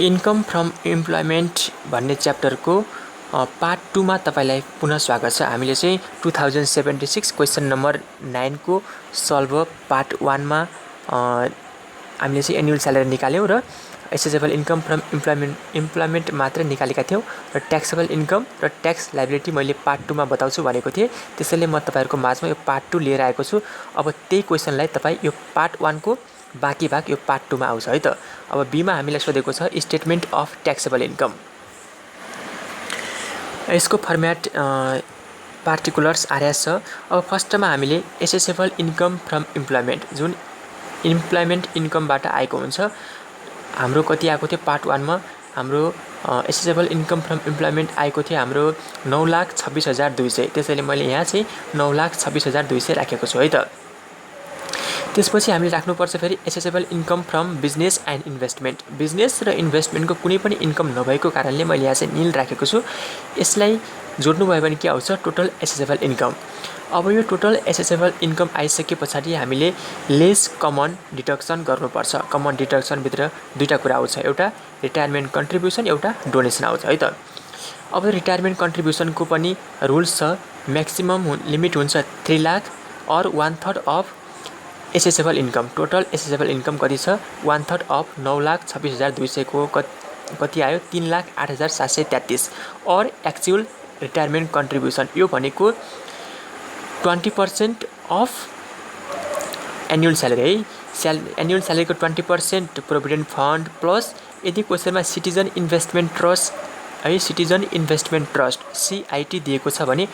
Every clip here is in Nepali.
इन्कम फ्रम इम्प्लोइमेन्ट भन्ने च्याप्टरको पार्ट 2 मा तपाईलाई पुनः स्वागत छ। हामीले चाहिँ 2076 क्वेसन नम्बर 9 को सल्भ पार्ट 1 मा हामीले चाहिँ एनुअल स्यालेरी निकाल्यौं र एसेसेबल इन्कम फ्रम इम्प्लोइमेन्ट मात्र निकालेका थियौं र ट्याक्सेबल इन्कम र ट्याक्स लायबिलिटी मैले पार्ट 2 मा बताउँछु भनेको थिएँ। त्यसैले म तपाईहरुको माझमा यो पार्ट 2 लिएर आएको छु। अब त्यही क्वेसनलाई तपाई यो पार्ट 1 को बाँकी भाग यो पार्ट 2 मा आउँछ है त। अब बी मा हामीलाई सोधेको छ स्टेटमेन्ट अफ ट्याक्सेबल इन्कम। यसको फर्म्याट पार्टिकुलर्स आरएस छ। अब फर्स्टमा हामीले एसेसेबल इन्कम फ्रम इम्प्लोइमेन्ट जुन इम्प्लोइमेन्ट इन्कमबाट आएको हुन्छ। हाम्रो कति आएको थियो पार्ट 1 मा हाम्रो एसेसेबल इन्कम फ्रम इम्प्लोइमेन्ट आएको थियो हाम्रो 9,26,200। त्यसैले मैले यहाँ चाहिँ 9,26,200 राखेको छु है त। त्यसपछि हामीले राख्नुपर्छ फेरि accessible income from business and investment. Business र इन्भेस्टमेन्टको कुनै पनि इन्कम नभएको कारणले मैले यहाँ चाहिँ नील राखेको छु। यसलाई जोड्नु भयो भने के आउँछ टोटल एसेसेबल इन्कम। अब यो टोटल एसेसेबल इन्कम आइसके पछाडि हामीले लेस कमन डिडक्सन गर्नुपर्छ। कमन डिडक्सन भित्र दुईटा कुरा आउँछ, एउटा रिटायरमेन्ट कन्ट्रिब्युसन, एउटा डोनेसन आउँछ है त। अब रिटायरमेन्ट कन्ट्रिब्युसनको पनि रुल्स छ। म्याक्सिमम लिमिट हुन्छ 3 लाख और 1/3 of accessible income. Total assessable income कति छ 1/3 अफ 9,26,200 को कति आयो 3,08,733 और एक्चुअल रिटायरमेन्ट कन्ट्रिब्युसन यो भनेको 20% अफ एनुअल स्यालेरी है। एनुअल स्यालेरीको 20% प्रोभिडेन्ट फन्ड प्लस यदि क्वेसनमा सिटिजन इन्भेस्टमेन्ट ट्रस्ट है, सिटिजन इन्भेस्टमेन्ट ट्रस्ट CIT दिएको छ भने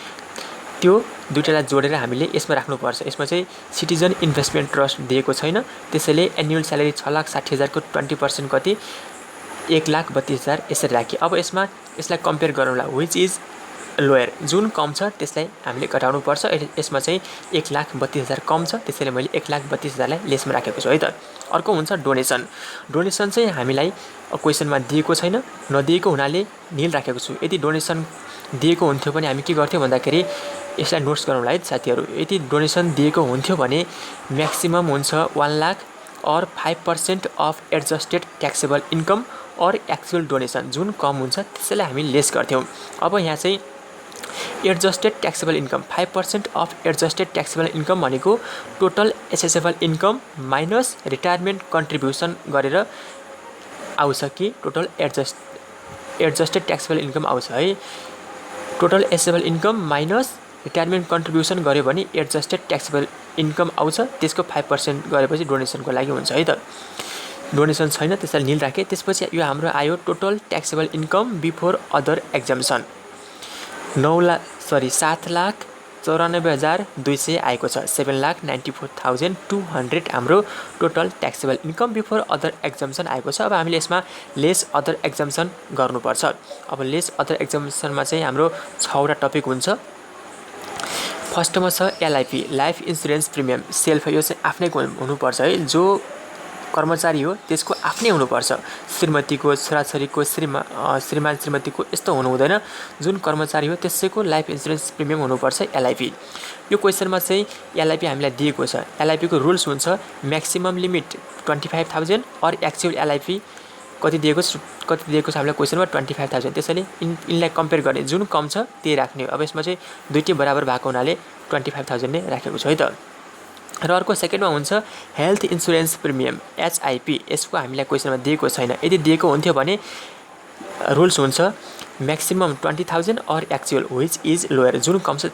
त्यो दुईटालाई जोडेर हामीले यसमा राख्नुपर्छ। यसमा चाहिँ सिटिजन इन्भेस्टमेन्ट ट्रस्ट दिएको छैन, त्यसैले एनुअल स्यालेरी 6,60,000 को 20% कति 1,32,000 यसरी राखी। अब यसलाई कम्पेयर गरौँला व्हिच इज लोयर, जुन कम छ त्यसलाई हामीले घटाउनु पर्छ। यसमा चाहिँ 1,32,000 कम छ, त्यसैले मैले 1,32,000 लाई लेसमा राखेको छु है त। अर्को हुन्छ डोनेसन। डोनेसन चाहिँ हामीलाई क्वेसनमा दिएको छैन, नदिएको हुनाले नील राखेको छु। यदि डोनेसन दिएको हुन्थ्यो भने हामी के गर्थ्यौं भन्दाखेरि यसलाई नोट्स गरौँला है साथीहरु। यदि डोनेसन दिएको हुन्थ्यो भने म्याक्सिमम हुन्छ 1 लाख और 5% अफ एडजस्टेड ट्याक्सेबल इन्कम और एक्चुअल डोनेसन जुन कम हुन्छ त्यसैले हामी लेस गर्थ्यौं। अब यहाँ चाहिँ adjusted taxable income 5% of adjusted taxable income भनेको total assessable income minus retirement contribution गरेर आउँछ कि टोटल एडजस्टेड ट्याक्सेबल इन्कम आउँछ है। Total assessable income minus retirement contribution गर्यो भने एडजस्टेड ट्याक्सेबल इन्कम आउँछ। त्यसको 5% गरेपछि डोनेसनको लागि हुन्छ है त। डोनेसन छैन त्यसैले नील राखे। त्यसपछि यो हाम्रो आयो total taxable income before other exemption 7,94,200 आएको छ। 7,94,200 हाम्रो total taxable income before other exemption आएको छ। अब हामीले यसमा लेस अदर एक्जम्सन गर्नुपर्छ। अब लेस अदर एक्जम्सनमा चाहिँ हाम्रो 6 वटा टपिक हुन्छ। फर्स्टमा छ LIP life insurance premium self. यो चाहिँ आफ्नै हुनुपर्छ है, जो कर्मचारी हो त्यसको आफ्नै हुनुपर्छ। श्रीमतीको, छोराछोरीको, श्रीमान श्रीमतीको यस्तो हुनु हुँदैन। जुन कर्मचारी हो त्यसैको लाइफ इन्स्योरेन्स प्रिमियम हुनुपर्छ LIP। यो क्वेसनमा चाहिँ LIP हामीलाई दिएको छ। LIP को रुल्स हुन्छ म्याक्सिमम लिमिट 25,000 और एक्चुअल LIP कति दिएको छ हामीलाई क्वेसनमा 25,000। त्यसैले यिनलाई कम्पेयर गर्ने जुन कम छ त्यही राख्ने। अब यसमा चाहिँ दुईटै बराबर भएको हुनाले 25,000 नै राखेको छु है त। र अर्को सेकेन्डमा हुन्छ हेल्थ इन्स्योरेन्स प्रिमियम HIP। यसको हामीलाई क्वेसनमा दिएको छैन। यदि दिएको हुन्थ्यो भने रुल्स हुन्छ म्याक्सिमम 20,000 और एक्चुअल व्हिच इज लोयर, जुन कम छ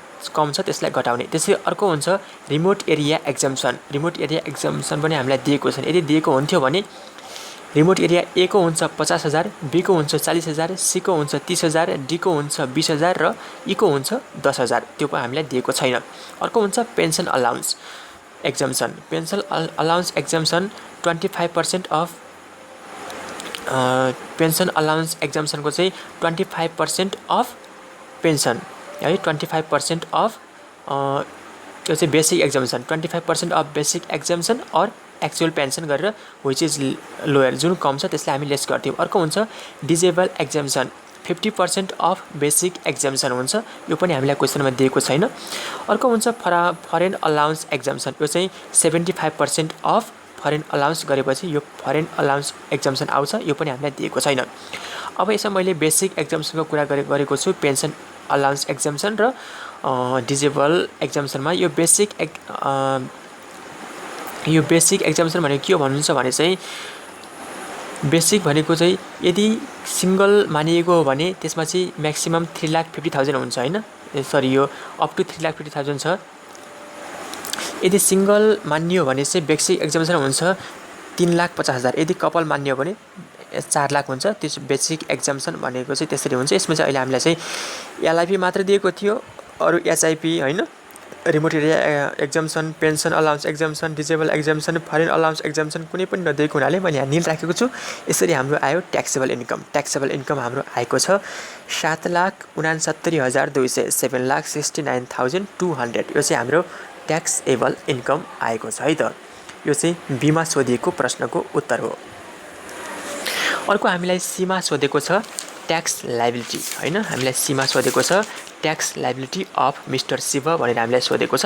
त्यसलाई घटाउने। त्यसै अर्को हुन्छ रिमोट एरिया एक्जम्सन। रिमोट एरिया एक्जम्सन पनि हामीलाई दिएको छैन। यदि दिएको हुन्थ्यो भने रिमोट एरिया A को हुन्छ 50,000, B को हुन्छ 40,000, C को हुन्छ 30,000, D को हुन्छ 20,000 र E को हुन्छ 10,000। त्यो पनि हामीलाई दिएको छैन। अर्को हुन्छ pension allowance exemption. Pension allowance exemption 25% of pension allowance एक्जम्सनको चाहिँ 25% अफ पेन्सन है। 25% अफ यो चाहिँ basic exemption. 25% of basic exemption और एक्चुअल पेन्सन गरेर व्हिच इज लोयर जुन कम छ त्यसलाई हामी लेस गर्थ्यौं। अर्को हुन्छ disable exemption 50% of basic exemption हुन्छ। यो पनि हामीलाई क्वेसनमा दिएको छैन। अर्को हुन्छ फरेन अलाउन्स एक्जम्सन। यो चाहिँ 75% अफ फरेन अलाउन्स गरेपछि यो फरेन अलाउन्स एक्जम्सन आउँछ, यो पनि हामीलाई दिएको छैन। अब यसमा मैले बेसिक एक्जम्सनको कुरा गरेको छु, पेन्सन अलाउन्स एक्जम्सन र डिजेबल एक्जम्सनमा। यो बेसिक एक्जम्सन भनेको के हो भन्नुहुन्छ भने चाहिँ बेसिक भनेको चाहिँ यदि सिंगल मानिएको हो भने त्यसमा चाहिँ म्याक्सिमम 3,50,000 हुन्छ हैन, सरी यो अप टु 3,50,000 छ। यदि सिंगल मानियो भने चाहिँ बेसिक एक्जम्सन हुन्छ 3,50,000। यदि कपल मानियो भने 4 लाख हुन्छ। त्यो बेसिक एक्जम्सन भनेको चाहिँ त्यसरी हुन्छ। यसमा चाहिँ अहिले हामीलाई चाहिँ एलआईपी मात्र दिएको थियो, अरु एचआईपी हैन, remote area exemption, pension allowance exemption, disable exemption, foreign allowance exemption कुनै पनि नदिएको हुनाले मैले यहाँ निल राखेको छु। यसरी हाम्रो आयो ट्याक्सेबल इन्कम। ट्याक्सेबल इन्कम हाम्रो आएको छ 7,69,200, 7,69,200। यो चाहिँ हाम्रो ट्याक्सेबल इन्कम आएको छ है त। यो चाहिँ बीमा सोधिएको प्रश्नको उत्तर हो। अर्को हामीलाई सीमा सोधेको छ ट्याक्स लायबिलिटी हैन, हामीलाई सीमा सोधेको छ tax liability of mister Shiv भनेर हामीलाई सोधेको छ।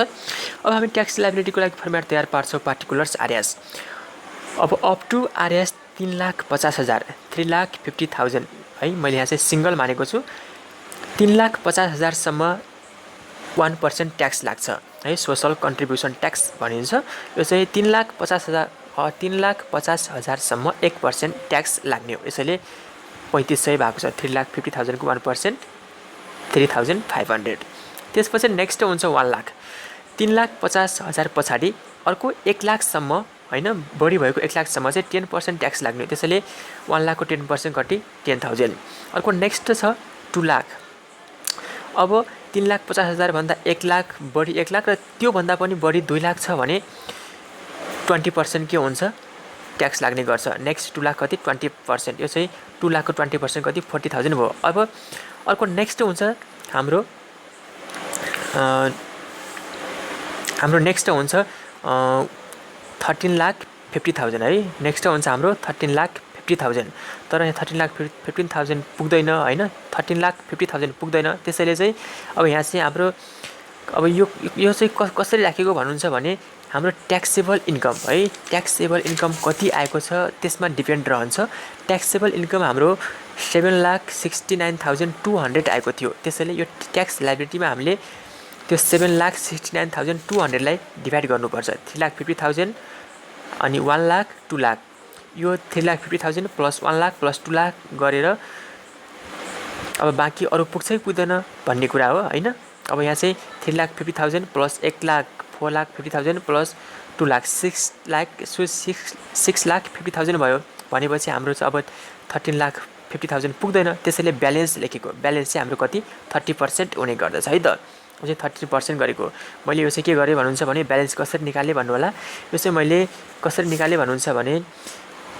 अब हामी ट्याक्स लायबिलिटीको लागि फर्मेट तयार पार्छौँ, पार्टिकुलर्स आरएस। अब अप टु आरएस 3,50,000, 3,50,000 है, मैले यहाँ चाहिँ सिंगल मानेको छु। 3,50,000 सम्म 1% ट्याक्स लाग्छ है, सोशल कन्ट्रिब्युसन ट्याक्स भनिन्छ। यो चाहिँ 3,50,000 सम्म 1% ट्याक्स लाग्ने हो। यसैले 3,500 भएको छ। 3,50,000 को 1% 3,500। त्यसपछि नेक्स्ट हुन्छ 1 लाख। 3,50,000 पछाडि अर्को 1 लाखसम्म हैन, बढी भएको 1 लाखसम्म चाहिँ 10% ट्याक्स लाग्ने। त्यसैले 1 लाखको 10% कति 10,000। अर्को नेक्स्ट छ 2 लाख। अब 3,50,000 भन्दा 1 लाख बढी 1 लाख र त्यो भन्दा पनि बढी 2 लाख छ भने 20% के हुन्छ ट्याक्स लाग्ने गर्छ। नेक्स्ट 2 लाख कति 20%। यो चाहिँ 2 लाखको 20% कति 40,000 भयो। अब अर्को नेक्स्ट हुन्छ हाम्रो नेक्स्ट हुन्छ 13,50,000 है। नेक्स्ट हुन्छ हाम्रो 13,50,000। तर यहाँ 13,15,000 पुग्दैन हैन, 13,50,000 पुग्दैन। त्यसैले चाहिँ अब यहाँ चाहिँ हाम्रो अब यो चाहिँ कसरी राखेको भन्नुहुन्छ भने हाम्रो ट्याक्सेबल इन्कम है, ट्याक्सेबल इन्कम कति आएको छ त्यसमा डिपेन्ड रहन्छ। ट्याक्सेबल इन्कम हाम्रो 7,69,200 आएको थियो। त्यसैले यो ट्याक्स लायबिलिटीमा हामीले त्यो 7,69,200 लाई डिभाइड गर्नुपर्छ। 3,50,000 अनि 1 लाख 2 लाख, यो 3,50,000 प्लस 1 लाख प्लस 2 लाख गरेर अब बाँकी अरू पुग्छ पुग्दैन भन्ने कुरा हो हैन। अब यहाँ चाहिँ 3,50,000 प्लस 1 लाख 4,50,000 प्लस 2 लाख 6,50,000 भयो भनेपछि हाम्रो चाहिँ अब 13,50,000 पुग्दैन। त्यसैले ब्यालेन्स लेखेको, ब्यालेन्स चाहिँ हाम्रो कति 30% हुने गर्दछ है त। यो चाहिँ 30% गरेको। मैले यो चाहिँ के गरेँ भन्नुहुन्छ भने ब्यालेन्स कसरी निकालेँ भन्नु होला। यो चाहिँ मैले कसरी निकालेँ भन्नुहुन्छ भने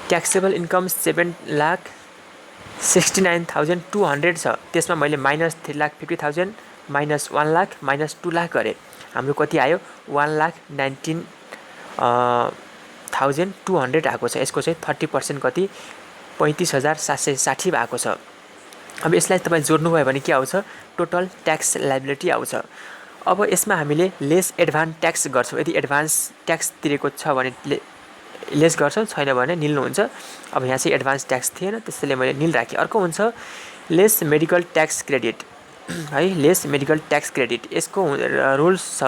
ट्याक्सेबल इन्कम 7,69,200 छ, त्यसमा मैले minus 3,50,000 minus 1 lakh minus 2 lakh गरेँ। हाम्रो कति आयो 1,19,200 आएको छ। यसको चाहिँ 30% कति 35,760 भएको छ। अब यसलाई तपाईँ जोड्नुभयो भने के आउँछ टोटल ट्याक्स लायबिलिटी आउँछ। अब यसमा हामीले लेस एडभान्स ट्याक्स गर्छौँ। यदि एडभान्स ट्याक्स तिरेको छ भने लेस गर्छौँ, छैन भने निल हुन्छ। अब यहाँ चाहिँ एडभान्स ट्याक्स थिएन त्यसैले मैले निल राखेँ। अर्को हुन्छ लेस मेडिकल ट्याक्स क्रेडिट है, लेस मेडिकल ट्याक्स क्रेडिट। यसको रुल्स छ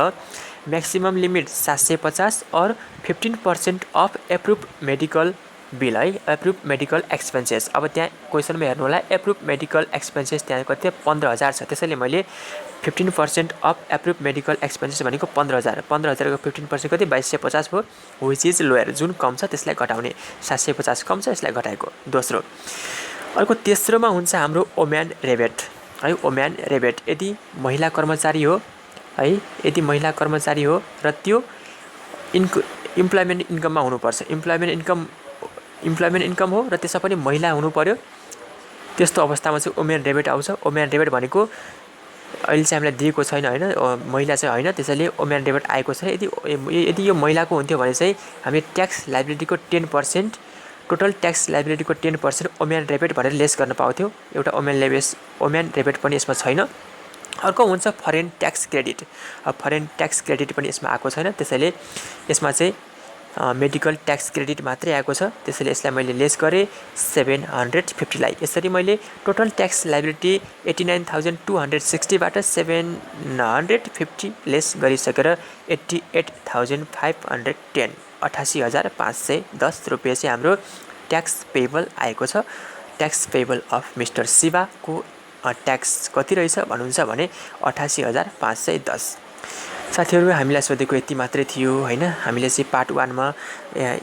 मैक्सिमम लिमिट 750 और 15% अफ एप्रुभ मेडिकल बिल है, एप्रुभ मेडिकल एक्सपेन्सेस। अब त्यहाँ क्वेसनमा हेर्नु होला एप्रुभ मेडिकल एक्सपेन्सेस त्यहाँ कति 15,000 छ। त्यसैले मैले 15% अफ एप्रुभ मेडिकल एक्सपेन्सेस भनेको 15,000, 15,000 को 15% कति 2,250 भयो। विच इज लोयर, जुन कम छ त्यसलाई घटाउने। 750 कम छ यसलाई घटाएको। दोस्रो। अर्को तेस्रोमा हुन्छ हाम्रो ओम्यान रेबेट है, ओम्यान रेबेट। यदि महिला कर्मचारी हो है, यदि महिला कर्मचारी हो र त्यो इम्प्लोइमेन्ट इन्कममा हुनुपर्छ। इम्प्लोइमेन्ट इन्कम हो र त्यसमा पनि महिला हुनु पर्यो। त्यस्तो अवस्थामा चाहिँ ओम्यान रेबेट आउँछ। ओम्यान रेबेट भनेको अहिले चाहिँ हामीलाई दिएको छैन हैन, महिला चाहिँ हैन, त्यसैले ओम्यान रेबेट आएको छ। यदि यो महिलाको हुन्थ्यो भने चाहिँ हामीले ट्याक्स लायबिलिटीको 10%, टोटल ट्याक्स लायबिलिटीको 10% ओम्यान रेबेट भनेर लेस गर्न पाउँथ्यो। एउटा ओम्यान रेबेट पनि यसमा छैन। अर्को हुन्छ foreign tax credit. Foreign tax credit पनि यसमा आएको छैन, त्यसैले यसमा चाहिँ मेडिकल ट्याक्स क्रेडिट मात्रै आएको छ, त्यसैले यसलाई मैले लेस गरेँ 750 लाई। यसरी मैले टोटल ट्याक्स लाइबिलिटी 89,260 बाट 750 लेस गरिसकेर 88,510 88,510 रुपियाँ चाहिँ हाम्रो ट्याक्स पेबल आएको छ। ट्याक्स पेबल अफ मिस्टर शिवाको ट्याक्स कति रहेछ भन्नुहुन्छ भने 88,510। साथीहरू, हामीलाई सोधेको यति मात्रै थियो हैन। हामीले चाहिँ पार्ट 1 मा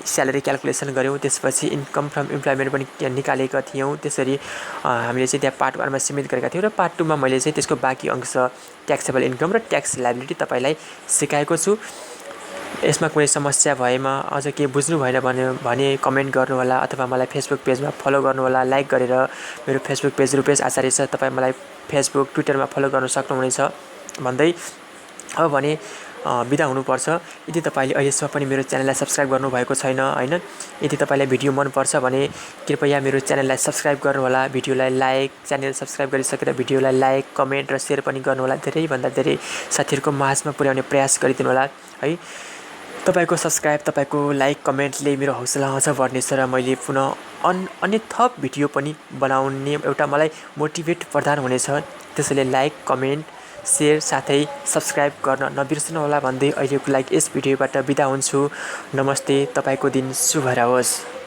स्यालेरी क्याल्कुलेसन गऱ्यौँ, त्यसपछि इन्कम फ्रम इम्प्लोइमेन्ट पनि निकालेका थियौँ। त्यसरी हामीले चाहिँ त्यहाँ पार्ट 1 मा सीमित गरेका थियौँ र पार्ट 2 मा मैले चाहिँ त्यसको बाँकी अंश ट्याक्सेबल इन्कम र ट्याक्स लायबिलिटी तपाईलाई सिकाएको छु। यसमा कुनै समस्या भएमा अझ के बुझ्नु भएन भने कमेन्ट गर्नु होला अथवा मलाई फेसबुक पेजमा फलो गर्नु होला। लाइक गरेर मेरो फेसबुक पेज रुपेश आचार्य छ, तपाईँ मलाई फेसबुक ट्विटरमा फलो गर्न सक्नुहुनेछ भन्दै अब भने बिदा हुनुपर्छ। यदि तपाईले अहिलेसम्म पनि मेरो च्यानललाई सब्स्क्राइब गर्नुभएको छैन हैन, यदि तपाईलाई भिडियो मन पर्छ भने कृपया मेरो च्यानललाई सब्स्क्राइब गर्नु होला। भिडियोलाई लाइक, च्यानल सब्स्क्राइब गरिसकेर भिडियोलाई लाइक, कमेन्ट र शेयर पनि गर्नु होला। धेरै भन्दा धेरै साथीहरुको माझमा पुर्याउने प्रयास गरिदिनु होला है। तपाईको सब्स्क्राइब, तपाईको लाइक, कमेन्टले मेरो हौसला अझ बढ्नेछ र मैले पुनः अन्य थप भिडियो पनि बनाउने एउटा मलाई मोटिभेट प्रदान हुनेछ। त्यसैले लाइक, कमेन्ट, शेयर साथै सब्स्क्राइब गर्न नबिर्सनु होला भन्दै अहिलेको लागि यस भिडियोबाट बिदा हुन्छु। नमस्ते, तपाईको दिन शुभ रहोस्।